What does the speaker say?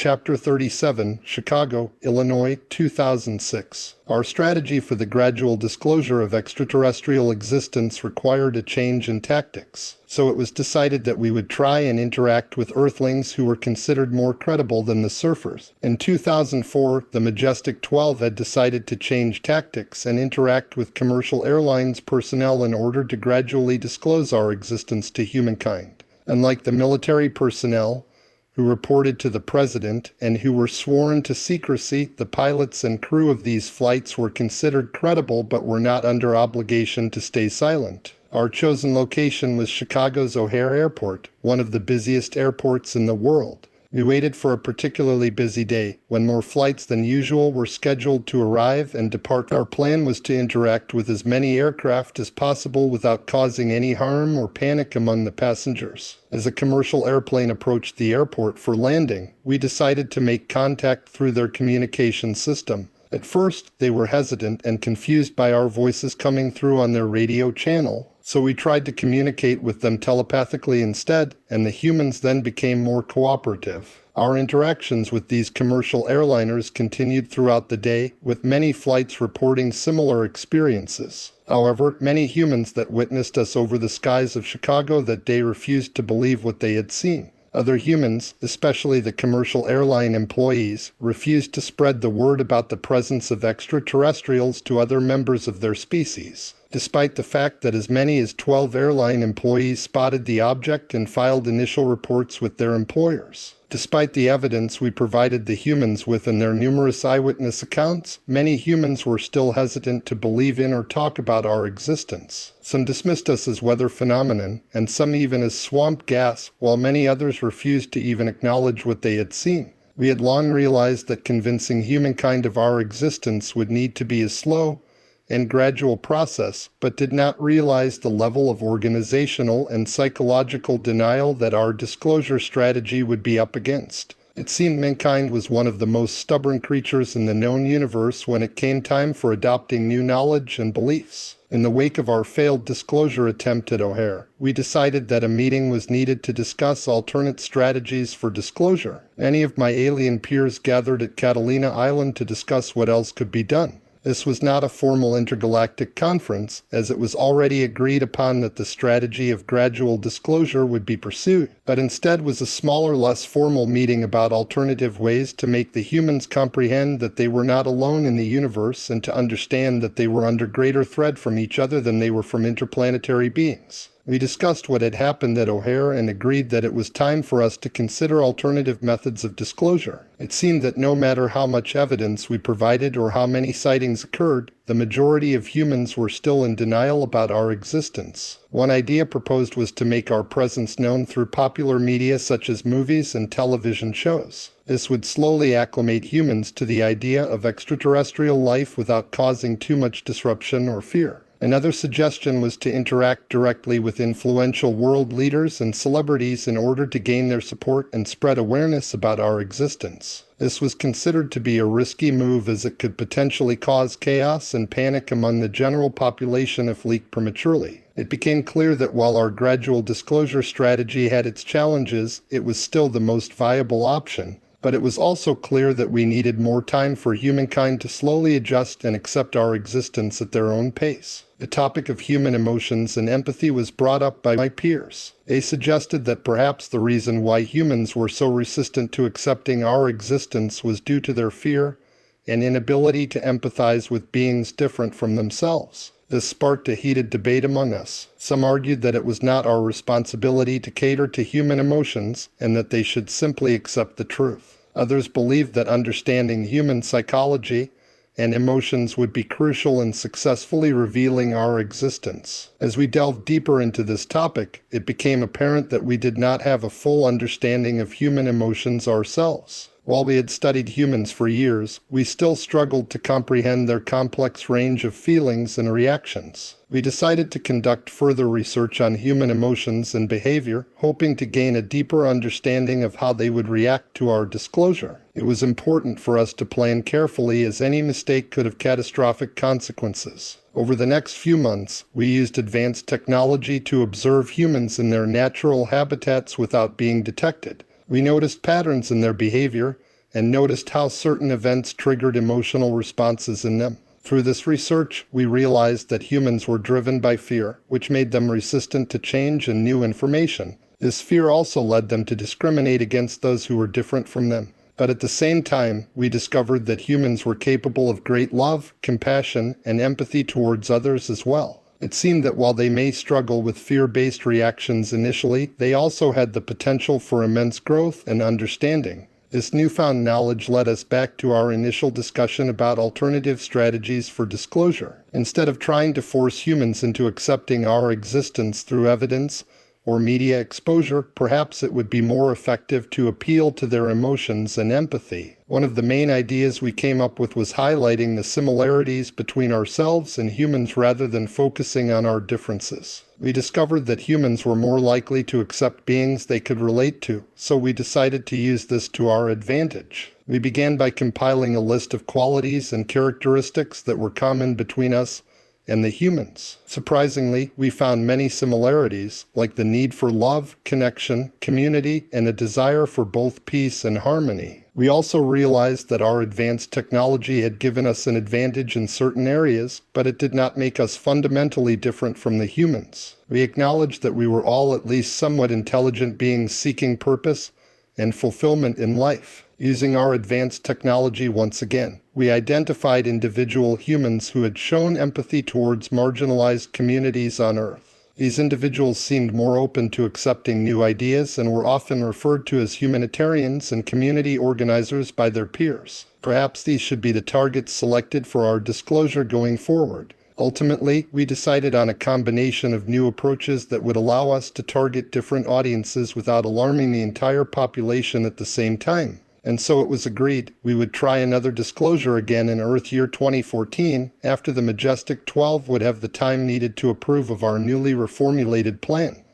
Chapter 37, Chicago, Illinois, 2006. Our strategy for the gradual disclosure of extraterrestrial existence required a change in tactics, so it was decided that we would try and interact with Earthlings who were considered more credible than the surfers. In 2004, the Majestic 12 had decided to change tactics and interact with commercial airlines personnel in order to gradually disclose our existence to humankind. Unlike the military personnel, who reported to the president and who were sworn to secrecy, the pilots and crew of these flights were considered credible but were not under obligation to stay silent. Our chosen location was Chicago's O'Hare Airport, one of the busiest airports in the world. We waited for a particularly busy day, when more flights than usual were scheduled to arrive and depart. Our plan was to interact with as many aircraft as possible without causing any harm or panic among the passengers. As a commercial airplane approached the airport for landing, we decided to make contact through their communication system. At first, they were hesitant and confused by our voices coming through on their radio channel, so we tried to communicate with them telepathically instead, and the humans then became more cooperative. Our interactions with these commercial airliners continued throughout the day, with many flights reporting similar experiences. However, many humans that witnessed us over the skies of Chicago that day refused to believe what they had seen. Other humans, especially the commercial airline employees, refused to spread the word about the presence of extraterrestrials to other members of their species, despite the fact that as many as 12 airline employees spotted the object and filed initial reports with their employers. Despite the evidence we provided the humans with and their numerous eyewitness accounts, many humans were still hesitant to believe in or talk about our existence. Some dismissed us as weather phenomenon, and some even as swamp gas, while many others refused to even acknowledge what they had seen. We had long realized that convincing humankind of our existence would need to be a slow and gradual process, but did not realize the level of organizational and psychological denial that our disclosure strategy would be up against. It seemed mankind was one of the most stubborn creatures in the known universe when it came time for adopting new knowledge and beliefs. In the wake of our failed disclosure attempt at O'Hare, we decided that a meeting was needed to discuss alternate strategies for disclosure. Many of my alien peers gathered at Catalina Island to discuss what else could be done. This was not a formal intergalactic conference, as it was already agreed upon that the strategy of gradual disclosure would be pursued, but instead was a smaller, less formal meeting about alternative ways to make the humans comprehend that they were not alone in the universe and to understand that they were under greater threat from each other than they were from interplanetary beings. We discussed what had happened at O'Hare and agreed that it was time for us to consider alternative methods of disclosure. It seemed that no matter how much evidence we provided or how many sightings occurred, the majority of humans were still in denial about our existence. One idea proposed was to make our presence known through popular media such as movies and television shows. This would slowly acclimate humans to the idea of extraterrestrial life without causing too much disruption or fear. Another suggestion was to interact directly with influential world leaders and celebrities in order to gain their support and spread awareness about our existence. This was considered to be a risky move as it could potentially cause chaos and panic among the general population if leaked prematurely. It became clear that while our gradual disclosure strategy had its challenges, it was still the most viable option. But it was also clear that we needed more time for humankind to slowly adjust and accept our existence at their own pace. The topic of human emotions and empathy was brought up by my peers. They suggested that perhaps the reason why humans were so resistant to accepting our existence was due to their fear and inability to empathize with beings different from themselves. This sparked a heated debate among us. Some argued that it was not our responsibility to cater to human emotions and that they should simply accept the truth. Others believed that understanding human psychology and emotions would be crucial in successfully revealing our existence. As we delved deeper into this topic, it became apparent that we did not have a full understanding of human emotions ourselves. While we had studied humans for years, we still struggled to comprehend their complex range of feelings and reactions. We decided to conduct further research on human emotions and behavior, hoping to gain a deeper understanding of how they would react to our disclosure. It was important for us to plan carefully, as any mistake could have catastrophic consequences. Over the next few months, we used advanced technology to observe humans in their natural habitats without being detected. We noticed patterns in their behavior, and noticed how certain events triggered emotional responses in them. Through this research, we realized that humans were driven by fear, which made them resistant to change and new information. This fear also led them to discriminate against those who were different from them. But at the same time, we discovered that humans were capable of great love, compassion, and empathy towards others as well. It seemed that while they may struggle with fear-based reactions initially, they also had the potential for immense growth and understanding. This newfound knowledge led us back to our initial discussion about alternative strategies for disclosure. Instead of trying to force humans into accepting our existence through evidence or media exposure, perhaps it would be more effective to appeal to their emotions and empathy. One of the main ideas we came up with was highlighting the similarities between ourselves and humans rather than focusing on our differences. We discovered that humans were more likely to accept beings they could relate to, so we decided to use this to our advantage. We began by compiling a list of qualities and characteristics that were common between us and the humans. Surprisingly, we found many similarities, like the need for love, connection, community, and a desire for both peace and harmony. We also realized that our advanced technology had given us an advantage in certain areas, but it did not make us fundamentally different from the humans. We acknowledged that we were all at least somewhat intelligent beings seeking purpose and fulfillment in life. Using our advanced technology once again, we identified individual humans who had shown empathy towards marginalized communities on Earth. These individuals seemed more open to accepting new ideas and were often referred to as humanitarians and community organizers by their peers. Perhaps these should be the targets selected for our disclosure going forward. Ultimately, we decided on a combination of new approaches that would allow us to target different audiences without alarming the entire population at the same time. And so it was agreed we would try another disclosure again in Earth year 2014 after the Majestic 12 would have the time needed to approve of our newly reformulated plan.